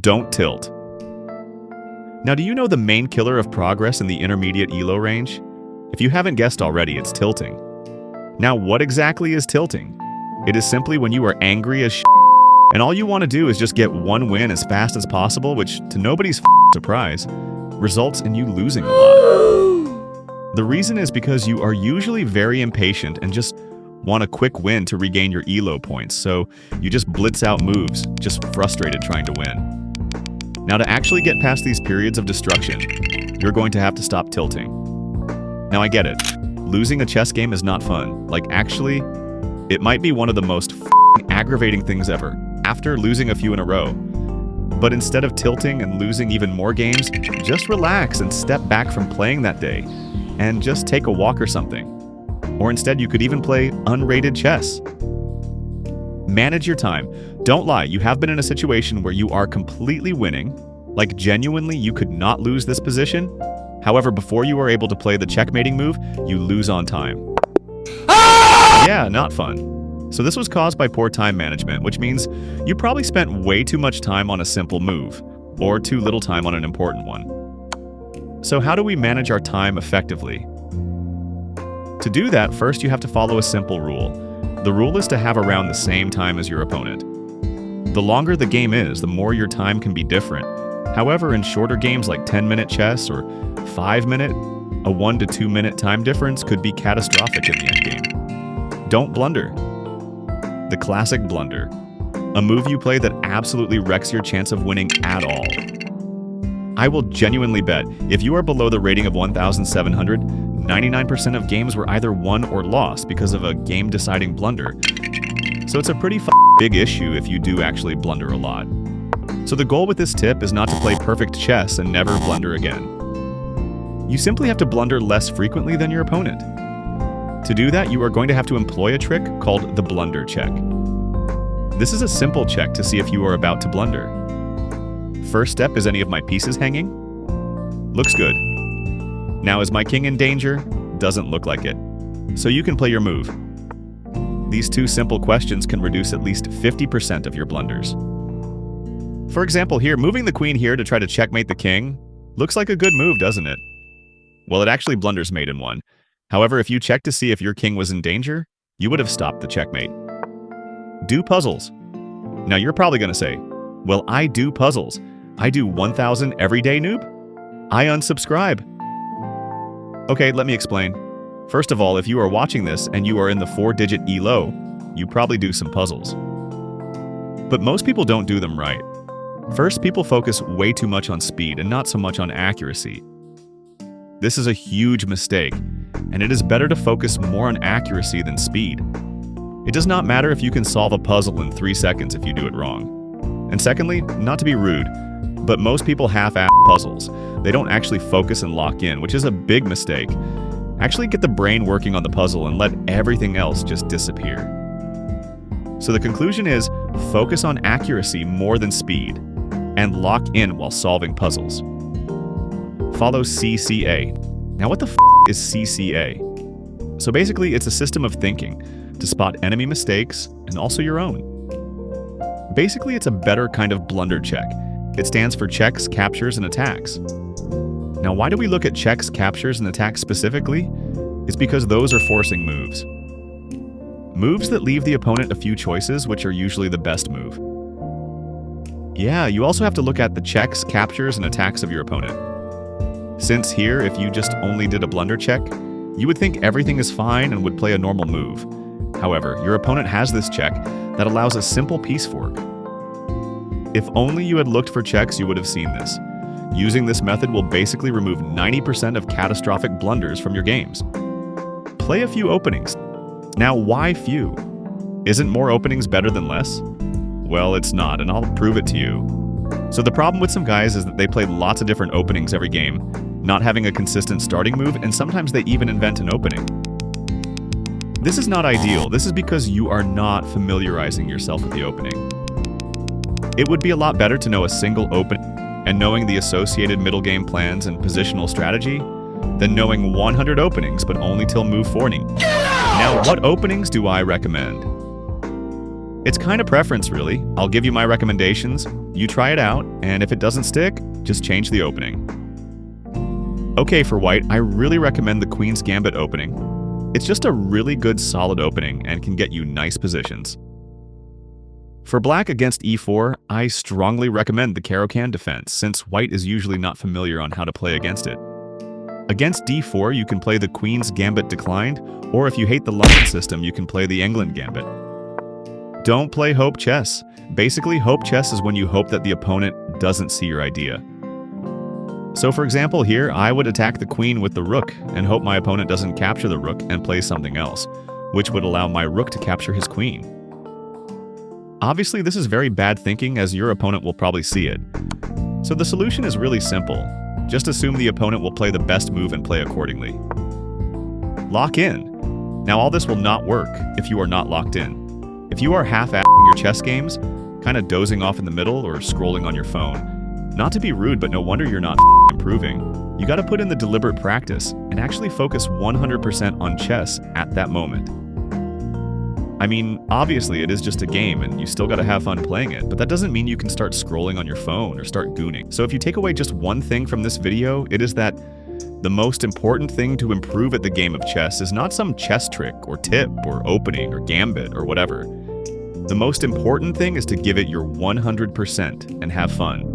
Don't tilt. Now, do you know the main killer of progress in the intermediate elo range? If you haven't guessed already, it's tilting. Now, what exactly is tilting? It is simply when you are angry as and all you want to do is just get one win as fast as possible, which, to nobody's surprise, results in you losing a lot. The reason is because you are usually very impatient and just want a quick win to regain your elo points, so you just blitz out moves, just frustrated trying to win. Now, to actually get past these periods of destruction, you're going to have to stop tilting. Now, I get it. Losing a chess game is not fun. Like, actually, it might be one of the most aggravating things ever, after losing a few in a row. But instead of tilting and losing even more games, just relax and step back from playing that day, and just take a walk or something. Or instead, you could even play unrated chess. Manage your time. Don't lie, you have been in a situation where you are completely winning, like genuinely you could not lose this position. However, before you are able to play the checkmating move, you lose on time. Yeah, not fun. So this was caused by poor time management, which means you probably spent way too much time on a simple move, or too little time on an important one. So how do we manage our time effectively? To do that, first you have to follow a simple rule. The rule is to have around the same time as your opponent. The longer the game is, the more your time can be different. However, in shorter games like 10-minute chess or 5-minute, a 1 to 2 minute time difference could be catastrophic in the endgame. Don't blunder. The classic blunder. A move you play that absolutely wrecks your chance of winning at all. I will genuinely bet, if you are below the rating of 1,700, 99% of games were either won or lost because of a game-deciding blunder. So it's a pretty big issue if you do actually blunder a lot. So the goal with this tip is not to play perfect chess and never blunder again. You simply have to blunder less frequently than your opponent. To do that, you are going to have to employ a trick called the blunder check. This is a simple check to see if you are about to blunder. First step, is any of my pieces hanging? Looks good. Now, is my king in danger? Doesn't look like it. So you can play your move. These two simple questions can reduce at least 50% of your blunders. For example here, moving the queen here to try to checkmate the king looks like a good move, doesn't it? Well, it actually blunders mate in one. However, if you check to see if your king was in danger, you would have stopped the checkmate. Do puzzles. Now you're probably going to say, well, I do puzzles. I do 1,000 every day, noob. I unsubscribe. Okay, let me explain. First of all, if you are watching this and you are in the 4-digit elo, you probably do some puzzles. But most people don't do them right. First, people focus way too much on speed and not so much on accuracy. This is a huge mistake, and it is better to focus more on accuracy than speed. It does not matter if you can solve a puzzle in 3 seconds if you do it wrong. And secondly, not to be rude, but most people half-ass puzzles. They don't actually focus and lock in, which is a big mistake. Actually get the brain working on the puzzle and let everything else just disappear. So the conclusion is, focus on accuracy more than speed, and lock in while solving puzzles. Follow CCA. Now what the is CCA? So basically, it's a system of thinking to spot enemy mistakes and also your own. Basically, it's a better kind of blunder check. It stands for checks, captures, and attacks. Now, why do we look at checks, captures, and attacks specifically? It's because those are forcing moves. Moves that leave the opponent a few choices, which are usually the best move. Yeah, you also have to look at the checks, captures, and attacks of your opponent. Since here, if you just only did a blunder check, you would think everything is fine and would play a normal move. However, your opponent has this check that allows a simple piece fork. If only you had looked for checks, you would have seen this. Using this method will basically remove 90% of catastrophic blunders from your games. Play a few openings. Now, why few? Isn't more openings better than less? Well, it's not, and I'll prove it to you. So the problem with some guys is that they play lots of different openings every game, not having a consistent starting move, and sometimes they even invent an opening. This is not ideal. This is because you are not familiarizing yourself with the opening. It would be a lot better to know a single opening and knowing the associated middle game plans and positional strategy than knowing 100 openings but only till move 40. Now, what openings do I recommend? It's kind of preference, really. I'll give you my recommendations, you try it out, and if it doesn't stick, just change the opening. Okay, for white, I really recommend the Queen's Gambit opening. It's just a really good solid opening and can get you nice positions. For black against e4, I strongly recommend the Caro-Can defense, since white is usually not familiar on how to play against it. Against d4, you can play the Queen's Gambit declined, or if you hate the London system, you can play the England Gambit. Don't play hope chess. Basically, hope chess is when you hope that the opponent doesn't see your idea. So for example here, I would attack the queen with the rook and hope my opponent doesn't capture the rook and play something else, which would allow my rook to capture his queen. Obviously, this is very bad thinking, as your opponent will probably see it. So the solution is really simple. Just assume the opponent will play the best move and play accordingly. Lock in. Now all this will not work if you are not locked in. If you are half-assing your chess games, kind of dozing off in the middle or scrolling on your phone, not to be rude, but no wonder you're not improving. You gotta put in the deliberate practice and actually focus 100% on chess at that moment. I mean, obviously it is just a game and you still gotta have fun playing it, but that doesn't mean you can start scrolling on your phone or start gooning. So if you take away just one thing from this video, it is that the most important thing to improve at the game of chess is not some chess trick or tip or opening or gambit or whatever. The most important thing is to give it your 100% and have fun.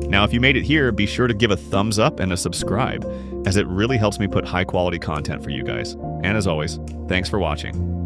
Now, if you made it here, be sure to give a thumbs up and a subscribe, as it really helps me put high quality content for you guys. And as always, thanks for watching.